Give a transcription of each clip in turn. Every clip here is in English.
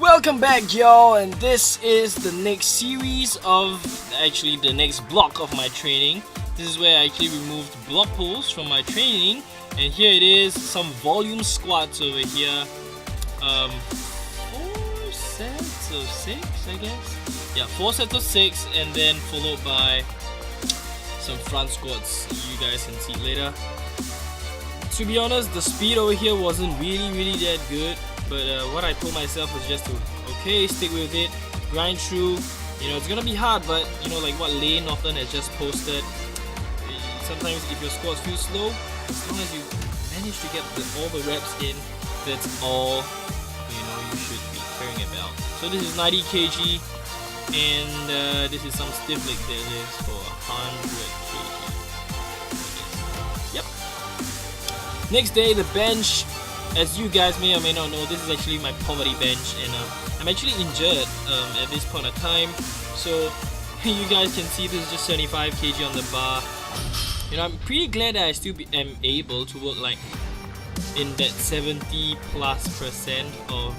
Welcome back, y'all, and this is the next series of actually the next block of my training. This is where I actually removed block pulls from my training, and here it is, some volume squats over here. 4 sets of 6, I guess. Yeah, 4 sets of 6, and then followed by some front squats. You guys can see later. To be honest, the speed over here wasn't really that good. But what I told myself was just to, stick with it, grind through. You know, it's gonna be hard, but you know, like what Lane Norton has just posted, sometimes if your squats feel slow, as long as you manage to get all the reps in, that's all you should be caring about. So this is 90 kg, and this is some stiff leg deadlifts for 100 kg. Yep. Next day, the bench. As you guys may or may not know, this is actually my poverty bench, and I'm actually injured at this point of time. So you guys can see this is just 75 kg on the bar. You know, I'm pretty glad that I still am able to work like in that 70+% of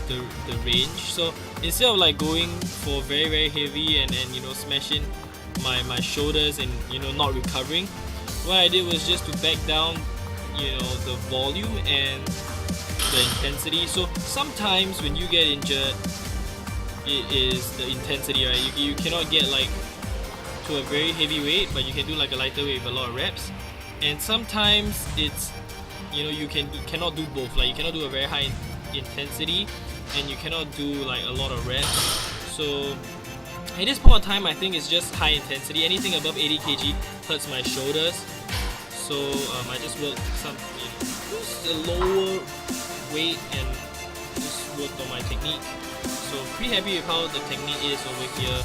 the range. So instead of like going for very heavy and you know smashing my shoulders and not recovering, what I did was just to back down the volume and the intensity. So sometimes when you get injured, it is the intensity, right? You cannot get like to a very heavy weight, but you can do like a lighter weight with a lot of reps. And sometimes it's you cannot do both. Like you cannot do a very high intensity and you cannot do like a lot of reps. So at this point in time, I think it's just high intensity. Anything above 80 kg hurts my shoulders. So I just worked some, just a lower weight and just worked on my technique. So pretty happy with how the technique is over here.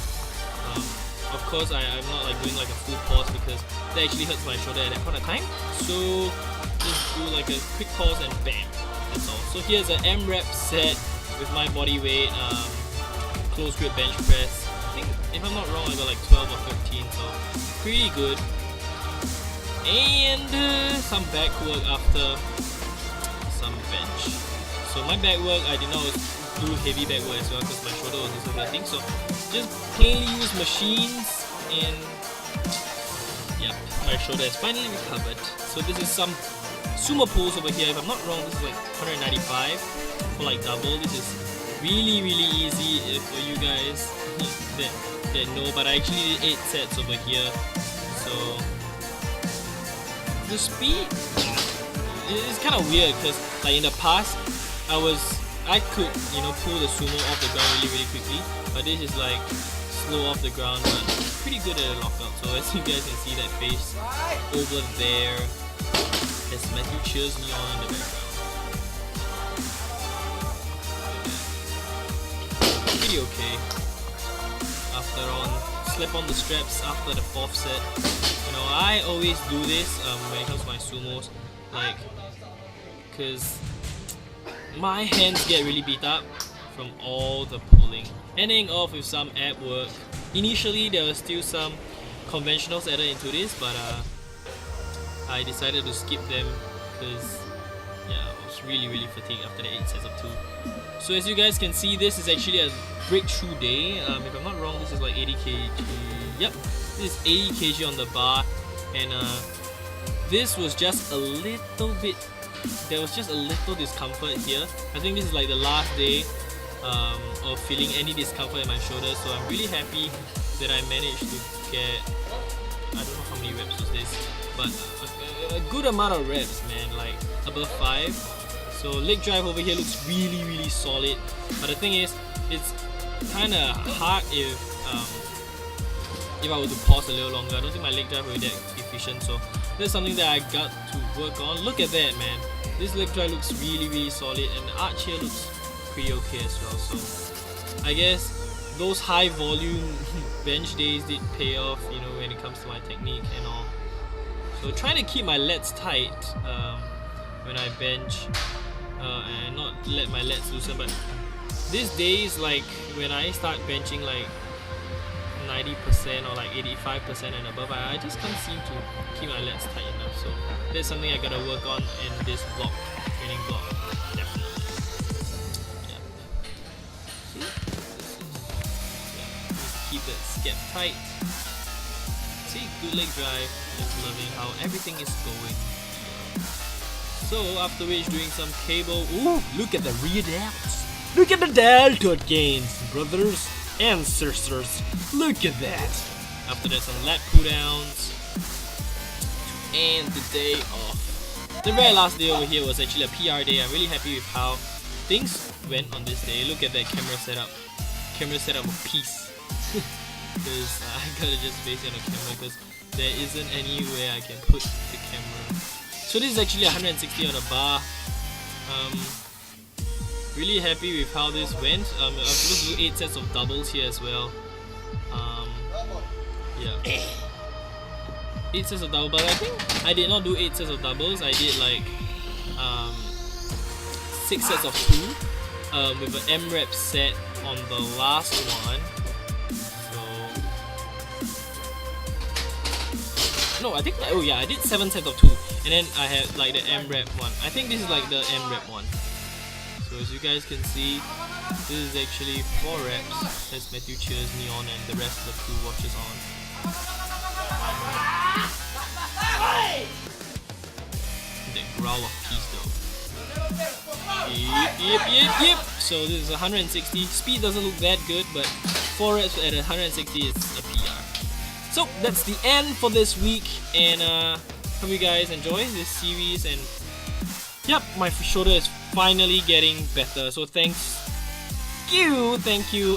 Of course, I'm not like doing like a full pause because that actually hurts my shoulder at that point of time. So just do like a quick pause and bam, that's all. So here's an M-rep set with my body weight, close grip bench press. I think if I'm not wrong, I got like 12 or 13, so pretty good. And some back work after some bench. So my back work, I did not do heavy back work as well because my shoulder was also hurting. So just plainly use machines, and yep, my shoulder has finally recovered. So this is some sumo pulls over here. If I'm not wrong, this is like 195 for like double. This is really easy for you guys that know. But I actually did 8 sets over here. So the speed is kind of weird because like in the past I could pull the sumo off the ground really quickly, but this is like slow off the ground but pretty good at a lockout. So as you guys can see that face over there as Matthew cheers me on in the background. Pretty okay. After slip on the straps after the 4th set. I always do this when it comes to my sumos, like, because my hands get really beat up from all the pulling. Ending off with some ab work. Initially there was still some conventionals added into this, but I decided to skip them because I was really fatigued after the 8 sets of 2. So as you guys can see, this is actually a breakthrough day. If I'm not wrong, this is like 80 kg. Yep, this is 80 kg on the bar, and this was just a little bit. There was just a little discomfort here. I think this is like the last day of feeling any discomfort in my shoulders. So I'm really happy that I managed to get. I don't know how many reps was this, but a good amount of reps, man. Like above 5. So leg drive over here looks really solid. But the thing is, it's kind of hard if I were to pause a little longer. I don't think my leg drive will be that efficient, so that's something that I got to work on. Look at that, man. This leg drive looks really solid, and the arch here looks pretty okay as well. So I guess those high volume bench days did pay off, when it comes to my technique and all. So trying to keep my lats tight when I bench and not let my lats loosen. But these days, like when I start benching like 90% or like 85% and above, I just can't seem to keep my lats tight enough. So that's something I gotta work on in this block, training block, definitely. Yeah. tight. See, good leg drive. Just loving how everything is going. So after which doing some cable. Ooh, look at the rear delts. Look at the delta gains, brothers and sisters. Look at that. After that, some lat pull downs. And the day off. The very last day over here was actually a PR day. I'm really happy with how things went on this day. Look at that camera setup. Camera setup of peace. Because I gotta just face it on the camera because there isn't anywhere I can put the camera. So this is actually 160 on a bar. Really happy with how this went. I was supposed to do 8 sets of doubles here as well. Yeah. 8 sets of doubles, but I think I did not do 8 sets of doubles. I did like 6 sets of 2 with an M-rep set on the last one. So no, I think oh yeah, I did 7 sets of 2, and then I had like the M-rep one. I think this is like the M-rep one. So as you guys can see, this is actually 4 reps. That's Matthew Cheers, Neon, and the rest of the crew watches on. The growl of peace though. Yep. So this is 160. Speed doesn't look that good, but 4 reps at 160 is a PR. So that's the end for this week, and hope you guys enjoy this series. And yep, my shoulder is finally getting better. So thank you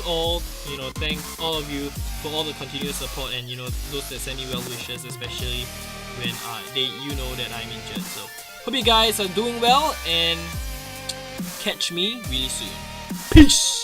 all. Thank all of you for all the continuous support, and those that send me well wishes, especially when you know that I'm injured. So hope you guys are doing well, and catch me really soon. Peace.